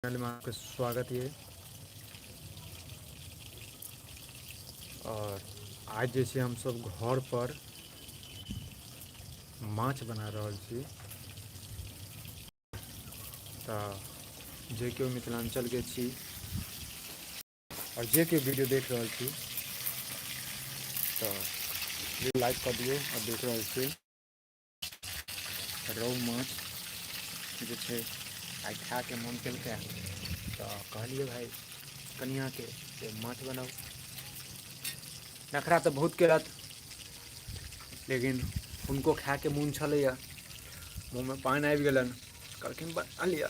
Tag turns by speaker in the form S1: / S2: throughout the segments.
S1: Channel में आपका स्वागत है। और आज जैसे हम सब घर पर माछ बना रहल छी, जे केओ मिथिलांचल के छी और जे केओ वीडियो देख रहल छी तो लाइक कर दियो। और देख रहल छी रोहु माछ जे छै आइ खा के मन केलकै तो कहलिए भाई कनिया के से माछ बनाओ। नखरा तो बहुत केलत, लेकिन हुनको खाए के मोन छलैया, मुँह में पानि आबि गेलन, कहलखिन बना लिअ।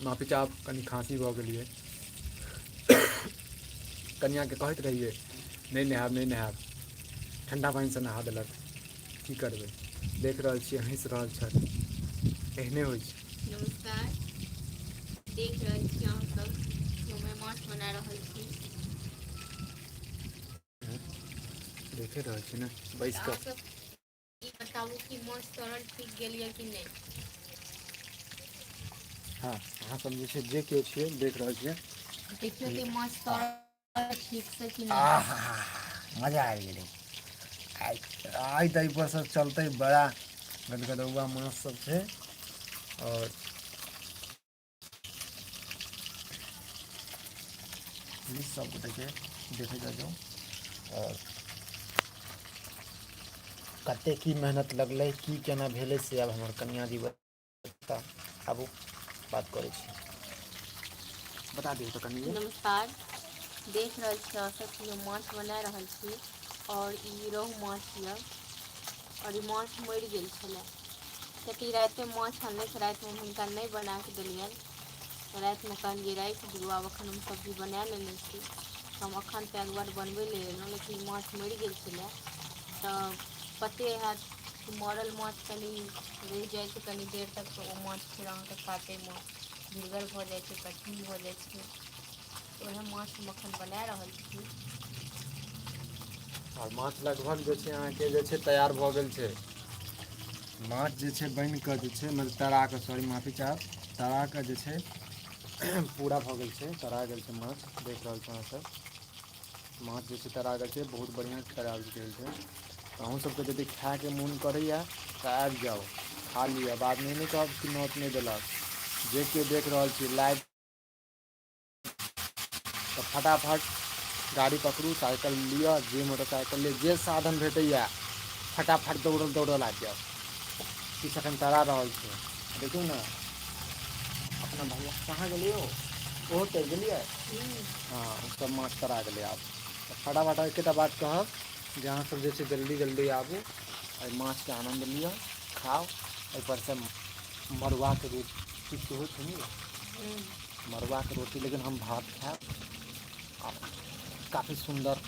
S1: माफी चाहब, कनि खाँसी भऽ गेलियै। कनियाँके कहैत रहियै नहि नहायब नहि नहायब, ठंडा पानिसँ नहा देलक। की करबै, देख रहल छियै हँसि रहल छथि, एहने होइ छै।
S2: नमस्कार, देख रहल छी अहाँ सब हमे माछ बना रहल छी।
S1: देखे रहल छी ने बैस
S2: अहाँ
S1: कऽ।
S2: सब ई बताबू कि माछ तरल ठीक गेल यऽ कि नहि।
S1: हाँ, अहाँ सब जे केओ छियै देख रहल छियै।
S2: देखियौ कि माछ तरल ठीकसँ कि नहि।
S1: आहा, मजा आबि गेलै। आइ तऽ एहिपर सब चलतै बड़ा गदगदौआ माछ सब छै। और प्लीज सब देखे जाओ। और कते की मेहनत लगलै, की केना भेलै से आब हमर कनिया जी बता। आबू बात करै छी, बता दियौ तऽ कनिये।
S2: नमस्कार, देख रहल छी अहाँ सब कि हम माछ बना रहल छी। और ई रोहु माछ यऽ और ई माछ मरि गेल छलै, कियाकि रातिमे माछ अनलै तऽ रातिमे हम हुनका नहि बना कऽ देलियनि। रातिमे कहलियै राखि दियौ, आब एखन हम सब्जी बना लेने छी। हम एखन तक दुआरे बनबै ले एलहुँ, लेकिन माछ मरि गेल छलै। तऽ पते हैत कि मरल माछ कनि रहि जाइ छै कनि देर तक, तऽ ओ माछ फेर अहाँके काटैमे ढिलगर भऽ जाइ छै, कठिन भऽ जाइ छै। ओएह माछ हम एखन बना रहल छी।
S1: और माछ लगभग जे छै अहाँके जे छै तैयार भऽ गेल छै। माछ जे छै बनि कऽ जे छै, मतलब तरा कऽ, सॉरी माफी चाहब, तरा कऽ जे छै पूरा भऽ गेल छै, तरा गेल छै माछ, देख रहल छी अहाँसब। माछ जे छै तरा गेल छै, बहुत बढ़िआँ तराएल गेल छै। अहूँ सबके यदि खाएके मोन करैया तऽ आबि जाउ, खा लिअ, बादमे नहि कहब कि नोत नहि देलक। जे केओ देख रहल छी लाइव, तऽ फटाफट गाड़ी पकड़ू, साइकिल लिअ, जे मोटरसाइकिल लिअ, जे साधन भेटैया फटाफट दौड़ल दौड़ल आबि जाउ। किछु एखन तरा रहल छै, देखियौ ने। अपना भैया कहाँ गेलियै यौ, ओहो तर गेलियै। हाँ, उसब माछ तरा गेलै। आब फटाफट एकेटा बात कहब जे अहाँसब जे छै जल्दी जल्दी आबू, एहि माछके आनन्द लिअ, खाउ। एहिपरसँ मड़ुआके रोटी सेहो छै ने, मड़ुआके रोटी, लेकिन हम भात खाएब। आ काफी सुन्दर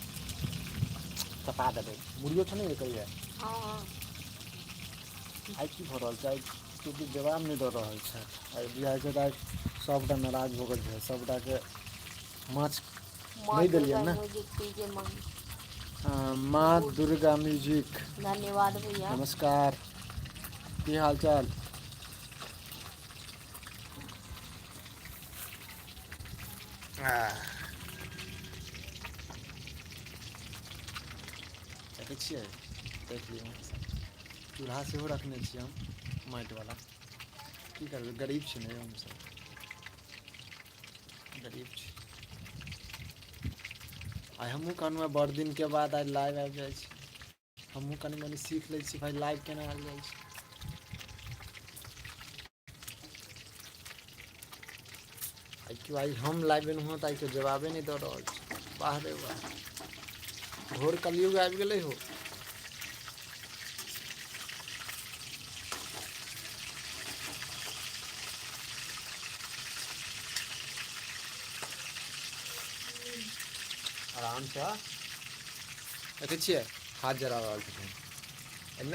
S1: चपा देबै, मुड़ियो छै ने कहिए।
S2: हाँ,
S1: आइ की भऽ रहल छै, आइ केओ किछु जवाब नहि दऽ रहल छै। आइ बुझाइ छै तऽ आइ सभटा नाराज भऽ गेल छै, सभटाके माछ
S2: माँ
S1: नहि देलियनि
S2: दुर्गा
S1: ने।
S2: म्यूजिक डीजे मंग
S1: माँ
S2: गुड,
S1: दुर्गा म्यूजिक,
S2: धन्यवाद भैया।
S1: नमस्कार, की हाल चाल। देखै छियै, देख लियौ, चूल्हा सेहो रखने छियै हम माटिवला। की करबै, गरीब छी ने हमसब, गरीब छी। आइ हमहूँ कहलहुँ हेँ बड़ दिनके बाद आइ लाइव आबि जाइ छी। हमहूँ कनि मनि सीख लै छी भाइ लाइव केना आयल जाइ छै। आइ केओ, आइ हम लाइव एलहुँ हँ तऽ आइ केओ जवाबे नहि दऽ रहल छै, वाह रे वाह। घोर कलियुग आबि गेलै हौ। आरामसँ देखै छियै हाथ जरा रहल छथिन।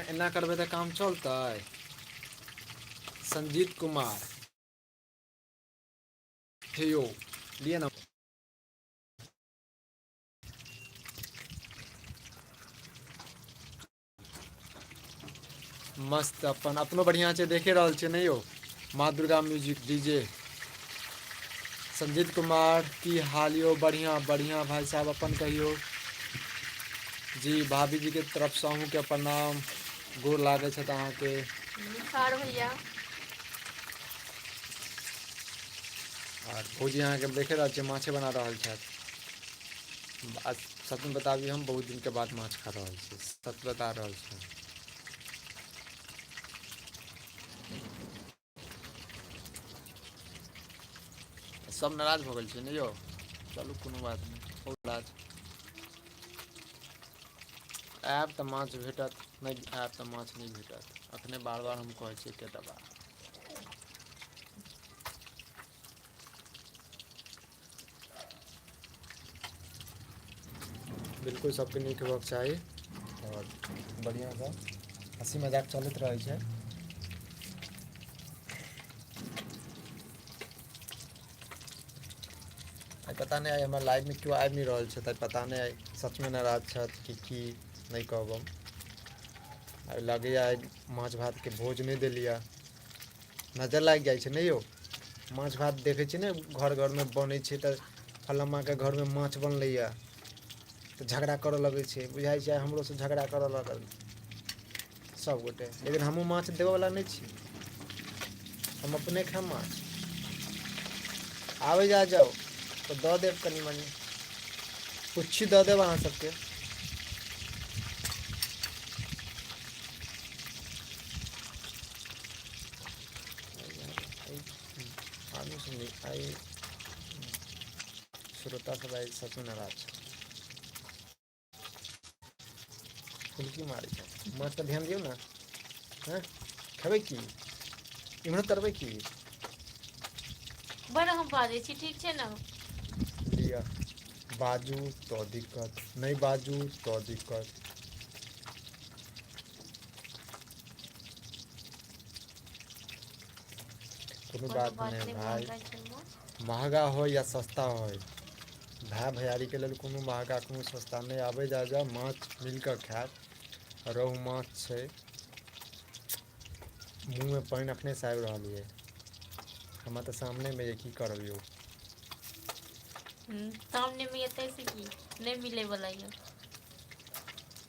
S1: एना करबै तऽ काम चलतै। संजीत कुमार, हे यौ लिअ ने। मस्त, अपन अपनो बढ़िआँ छै, देखे रहल छियै ने यौ, माँ दुर्गा म्यूजिक डीजे। संजीत कुमार की हालियो बढ़िया बढ़िया भाई साहब अपन कहियो जी। भाभी जी के तरफ से अहूँ के प्रणाम, गोर लागे छथि अहाँ के।
S2: निखार भैया
S1: और भौजी अहाँ के देखे रह माछे बना रहा छथि। आज सच में बताबी हम बहुत दिन के बाद माछ खा रहा छी, सच बता रहा छी। सब नाराज भ गेल छै ने यौ। चलू कोनो बात नहीं, बहुत नाराज आयब तऽ माछ भेटत, नहीं आयब तऽ माछ नहीं भेटत। अखने बार बार हम कहै छी एकेटा बात। बिल्कुल सबके नीक हेबाक चाही और बढ़िया सा हंसी मजाक चलैत रहै छै। आई पता नहीं आई हमारे लाइव में क्यों आबि नहीं रहल छै, पता नहीं आई सच में नाराज छथि कि नहीं कहब हम। आई लगैया आई माछ भात के भोज नहीं देलिया, नजर लागि जाइ छै ने यौ। माछ भात देखै छियै ने घर घर में बनै छै तऽ फल्लम्मा के घर में माछ बनलैया तऽ झगड़ा करऽ लगै छै, बुझाइ छै हमरो से झगड़ा करऽ लगल सब गोटे। लेकिन हमहूँ माछ देबऽवला नहीं छी, हम अपने खाएब माछ। आबै जा जाउ तऽ दऽ देब कनि मनि, पुच्छी दऽ देब अहाँ सबके। आदमी सब नहीं आई श्रोता सब आई सच में नाराज छै। फुलकी मारै छै माछ पर ध्यान दियौ ने। हैं खेबै की, इम्हरो तरबै की।
S2: बड़ हम बाजै छी ठीक छै ने।
S1: लिअ बाजू तऽ दिक्कत, नहीं बाजू तऽ दिक्कत। कोनो बात नहीं भाई,
S2: महंगा छै माछ।
S1: महगा हो या सस्ता हो, भाय भैयारी के लेल कोनो महगा कोनो सस्ता नहीं। आबे जा माछ मिल कऽ खायब। रोहु माछ छै, मुँह में पानि अपने से आबि रहल ये। हमरा तऽ सामने में ये की करब यौ।
S2: सामने में एतै से की नहीं मिले वाला ये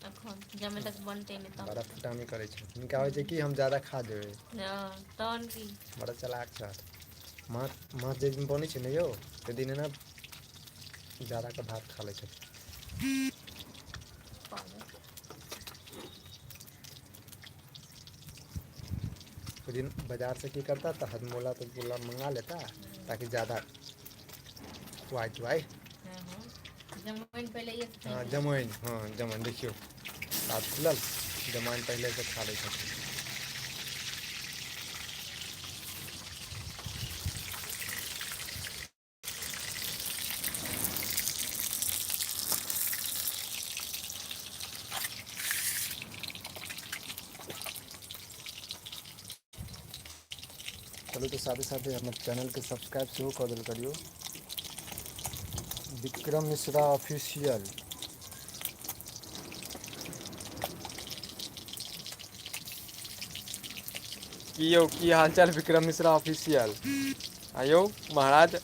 S2: अखन, जमे तक बनतै नहीं तब
S1: बड़ा
S2: तक।
S1: फुटानी करै छै, हुनका होइ छै कि हम ज्यादा खा जेबै।
S2: तहन की।
S1: बड़ा चलाक छथि। माछ जाहि दिन बनै छै ने यौ तहि दिन ने ज्यादा कऽ भात खा लै छथिन।
S2: पागल।
S1: ओहि दिन बाजार से की करता तऽ हजमोला तजमोला मंगा लेता ताकि ज़्यादा खुआई तुआई।
S2: जमैन पहिले एक
S1: हाँ जमाइन, हाँ जमाइन देखियौ दाँत खुलल, जमाइन पहिले से खा लै छथिन। चलो तो साथे साथे हमर चैनल के सब्सक्राइब सेहो कऽ देल करियौ, विक्रम मिश्रा ऑफिशियल। की यौ की हाल चाल विक्रम मिश्रा ऑफिशियल। आयौ महाराज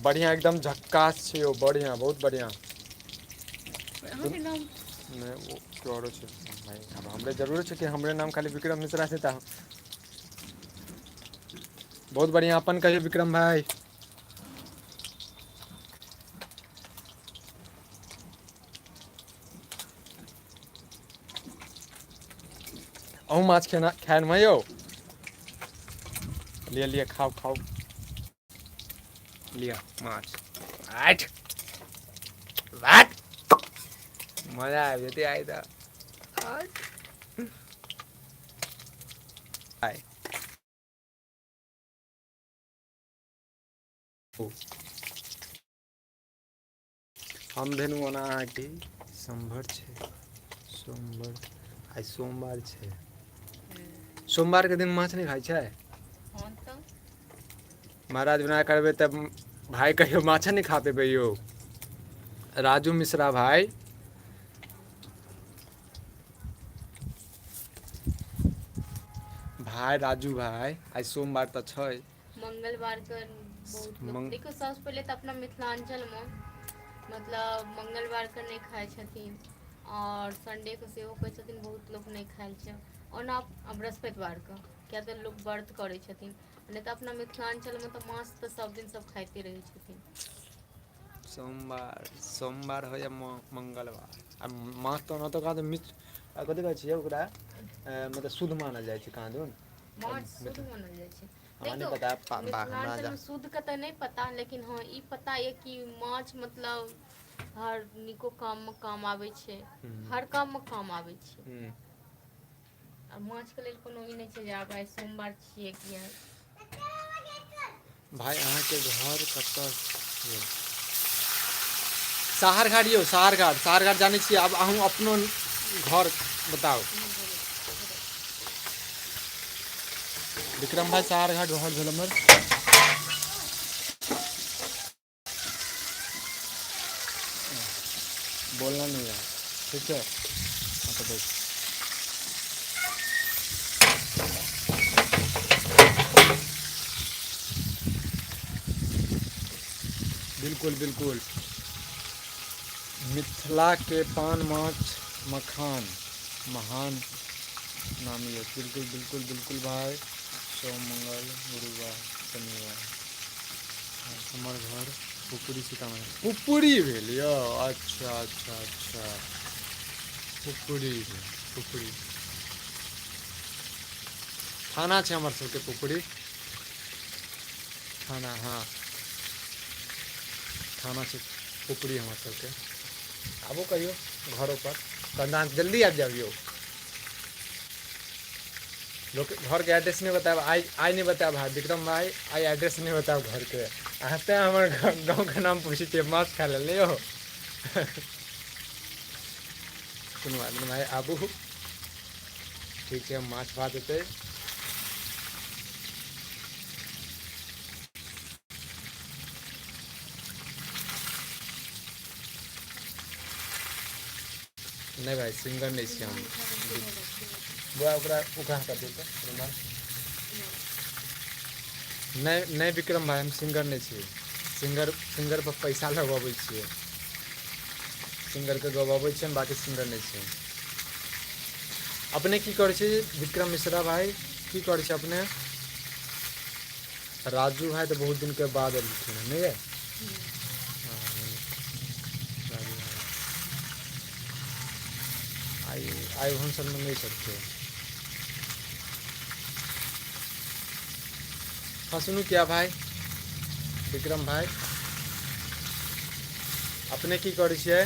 S1: बढ़िया एकदम झक्कास छै यौ, बढ़िया बहुत बढ़िया।
S2: अहाँके नाम
S1: नहीं वो केओ औरो छै भाई, अब हमरे जरूरी छै कि हमरे नाम खाली विक्रम मिश्रा छै तऽ बहुत बढ़िया। अपन कहियौ विक्रम भाई। अहूँ माछ खेना खाएब नहि यौ। लिअ लिअ खाउ खाउ लिअ माछ। आठ भाट मजा आबि जेतै आइ तऽ। आइ हम धेनु ओना अहाँके सम्भर छै, सोमवार आइ सोमवार छै। सोमवार के दिन माछ नहि खाइ छै।
S2: हाँ तऽ
S1: महाराज ओना करबै तऽ भाय कहियो माछे नहि खा पेबै यौ। राजू मिश्रा भाई भाय राजू भाई आइ सोमवार तऽ छै।
S2: मंगलवार के बहुत लोग
S1: मंग-
S2: देखो, सबसे पहले तो अपना मिथिलांचल में मतलब मंगलवार के नहीं खाए छथिन और संडे के सेहो कहै छथिन बहुत लोग नहीं खाए छै, ओना बृहस्पतिवार के किया तऽ लोग व्रत करै छथिन, नहीं तो अपना मिथिलांचल में तो मांस तो सब दिन सब खाइते रहे छथिन।
S1: सोमवार हो या मंगलवार आ माछ तो ओना तो कहाँ कथी कहै छियै ओकरा मतलब शुद्ध मानल जाइ छै कहाँ दून
S2: माछ शुद्ध मानल जाइ छै।
S1: हमरा नहीं
S2: देखियौ
S1: पता हमरा
S2: मिथिलांचल
S1: जा
S2: में शुद्ध के तऽ नहीं पता, लेकिन हाँ ई पता ये कि माछ मतलब हर निको काम में काम आबै छै, हर काम में काम आबै छै।
S1: हम्म,
S2: आ माछ के लेल कोनो ई नहीं छै जे आब आइ सोमवार छियै कि आइ
S1: भाई अहाँ के घर कतऽ छै? सहरघाट यौ, सहरघाट जानै छियै? आब अहूँ अपनो घर बताउ। विक्रम भाई सहरघाट घर भेल हमर। बोलना नहीं है, ठीक है? हाँ, तो देख। बिल्कुल बिल्कुल, मिथिला के पान माछ मखान महान नामी है। बिल्कुल बिल्कुल बिल्कुल भाई। सोम मंगल गुरुवार शनिवार हमर घर पुपरी सीतामढ़ी। पुपरी भेल यौ? अच्छा अच्छा अच्छा, पुपरी भेल, पुपरी थाना छै हमर सबके पुपरी थाना। हाँ, थाना छै पुपरी हमर सबके। आबो कहियो घरों पर, कन्दा जल्दी आबि जाब यौ। लोग घर के एड्रेस नहीं बताब, आई नहीं बताब भाई विक्रम भाई, आई एड्रेस नहीं बताब घर के। आते हमर गाँव के नाम पूछे छियै, माछ खा ले यौ। कोनो बात नहीं भाई, आबू ठीक है, माछ भात हेतै। नहीं भाई सिंगर नहीं छी हम। बुआ ओकरा हटा देते रुमाल। नहीं विक्रम भाई, हम सिंगर नहीं छी। सिंगर पर पैसा लगवाबै छियै, सिंगर के गवाबै छियै, बाकी सिंगर नहीं छी। अपने की करै छी विक्रम मिश्रा भाई, की करै छी अपने? राजू भाई तो बहुत दिन के बाद एलखिन हैं, नहीं है? राजू भाई आई हम सब में नहीं सकते। हाँ सुनू क्या भाई विक्रम भाई, अपने की करै छियै?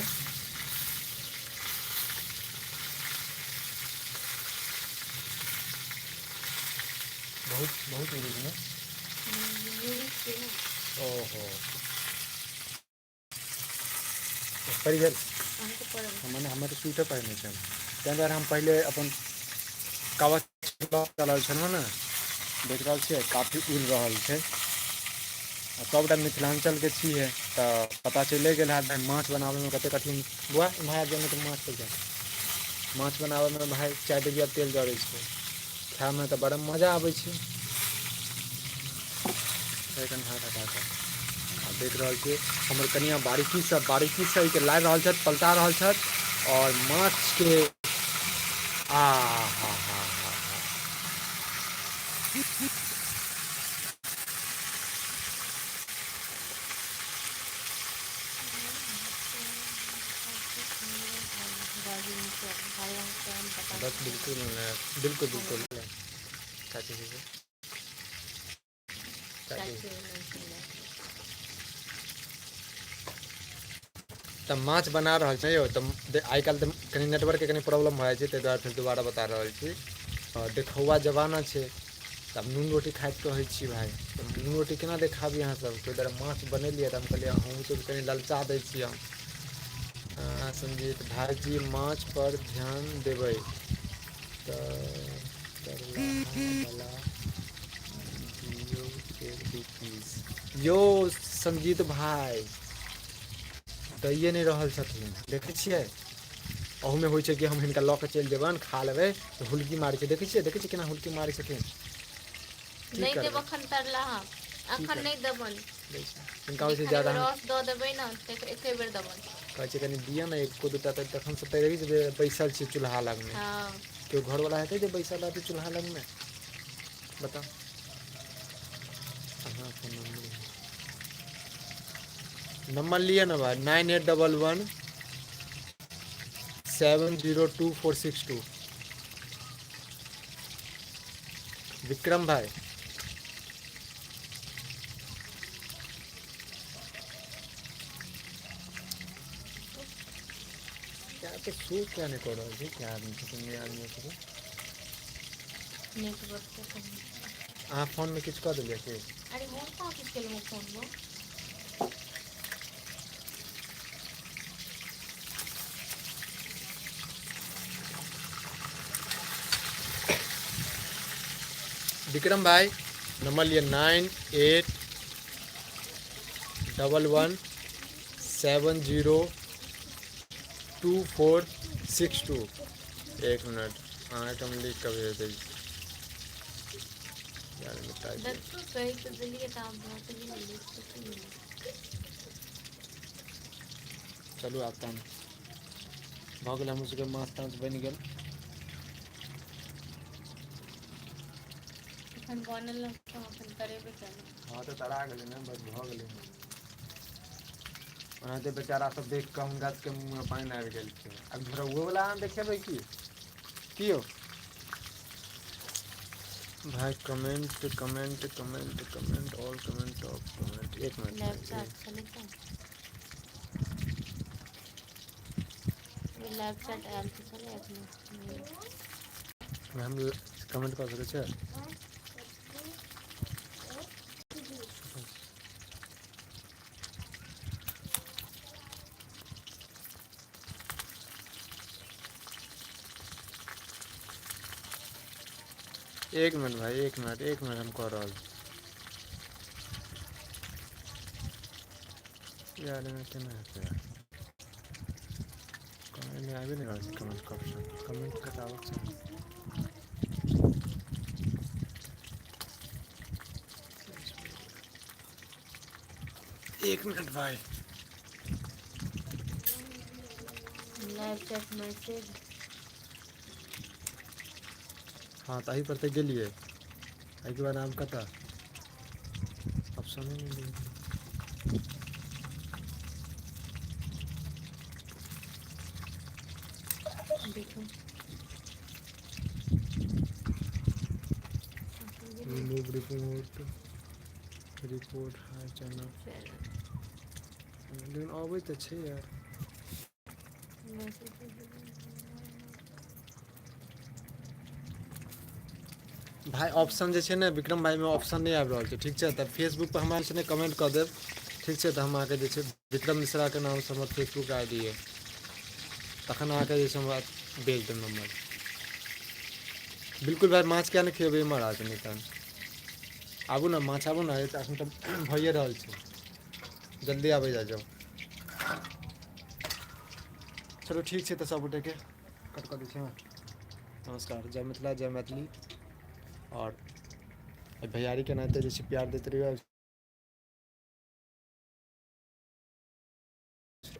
S1: बहुत बहुत उम्मीद में। ओहो, पड़ि गेल। मैंने हमें तो स्वेटर पहनने छै, ताहि दुआरे हम पहले अपन कवच चलल छलहुँ ने, देख रहल छियै काफी उड़ि रहल छै। आ सबटा मिथिलांचलके छियै तऽ पता चले गेल है भाई माछ बनाबैमे कते कठिन। बुआ भाई आबि जाएमे तऽ माछ पर जाए, माछ बनाबैमे भाई 4 डिबिया तेल जड़ै छै, खायमे तऽ बड़ा मजा आबै छै। हाथ हटा कऽ आ देख रहल छियै हमर कनिया बारीकीसँ के लारि रहल छथि, पलटा रहल छथि और माछ के आ हा हा हा बस बिल्कुल बिल्कुल बिल्कुल चाची जी तऽ माछ बना रहल छै यौ। तऽ आइ काल्हि तऽ कनि नेटवर्कके कनि प्रॉब्लम भऽ जाइ छै, ताहि दुआरे फेर दोबारा बता रहल छी। देखौआ जमाना छै, तब नून रोटी खाइत कहै छी भाय, तऽ नून रोटी केना देखाबी अहाँ सब? ताहि दुआरे माछ बनेलियै तऽ हम कहलियै अहूँ सब कनि ललचा दै छी हम। संजीत भाईजी माछ पर ध्यान देबै यौ संजीत भाई दैए नहीं रहल छथिन, देखै छियै अहूमे होइ छै कि हम हिनका लऽ कऽ चलि जेबनि, खा लेबै तऽ हुलकी मारै छै, देखै छियै केना हुलकी मारै छथिन। की
S2: नहीं देब
S1: करबै
S2: अखन तरला हम। अखन नहीं देबन
S1: इनका वैसे ज़्यादा
S2: रस दऽ देबै ने तऽ एके बेर देबन
S1: कहै छै कनि दिअ ने एको दूटा तऽ तखन से तैयारी जे बैसल छी चूल्हा लगमे
S2: हाँ
S1: केओ घरवला हेतै जे बैसल रहतै चूल्हा लगमे बताउ कहाँ पर नंबर लिया ना भाई 9811702462 विक्रम भाई क्या तो शो क्या नहीं कर रहा है क्या आदमी से नए आदमी से
S2: नेटवर्क के कमी
S1: अहाँ फोन में किछु कऽ देलियै कि
S2: अरे हम कहाँ किछु केलहुँ फोनमे
S1: विक्रम भाई नंबर लिया 9811702462 एक मिनट अहाँ हम लिख कऽ भेज दै छी यार मिटा दियौ
S2: देखो कही तो दिलिए तो आप बहुत ही नहीं
S1: चलू आब तहन भऽ गेल हमर सबके माछ ताछ बनि गेल
S2: एखन बनल न तो अपन करेबे केलहुँ
S1: हाँ तऽ तरा गेलै ने बस भऽ गेलै ओनाहिते बेचारा सब देख कऽ हुनका सबके मुँहमे पानि आबि गेल छै आब झोरौओवला अहाँ देखेबै की यौ भाई comment comment comment comment all comment of comment एक मिनट
S2: लैपटॉप चले तो लैपटॉप आयल तो चले अपने
S1: हम कमेंट कऽ सकै छियै एक मिनट भाई एक मिनट हम कह रहा हूँ यार एना केना हेतै यार कमेंट आबि नहि रहल छै कमेंट का ऑप्शन कमेंट कटाबऽ चाही एक मिनट भाई
S2: लैपटॉप मैसेज
S1: हाँ तऽ एही पर तऽ गेलियै एहिके बाद आब कतऽ ऑप्शन नहीं मिली
S2: देखो
S1: रिमूव रिपोर्ट हाई चैनल लेकिन अबै तऽ छै यार भाई ऑप्शन जे छै ने विक्रम भाई में ऑप्शन नहीं आबि रहल छै ठीक छै तऽ फेसबुक पर हमरा से कमेंट कऽ देब ठीक छै तऽ हम अहाँके जे छै विक्रम मिश्रा के नाम से हमर फेसबुक आईडी है तखन अहाँके जे छै हमरा भेज देब नंबर बिल्कुल भाई माछ किया नहीं खिएबै इमहर आ कनि तहन आबू ने माछ आबू ने एखन तऽ भइए रहल छै जल्दी आबै जाओ चलो ठीक छै तऽ सब गोटेके कट कऽ दै छी नमस्कार जय मिथिला जय मैथिली और भैयारी के नाते जैसे प्यार देते रहिए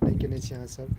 S1: नहीं के नहीं अहाँ सब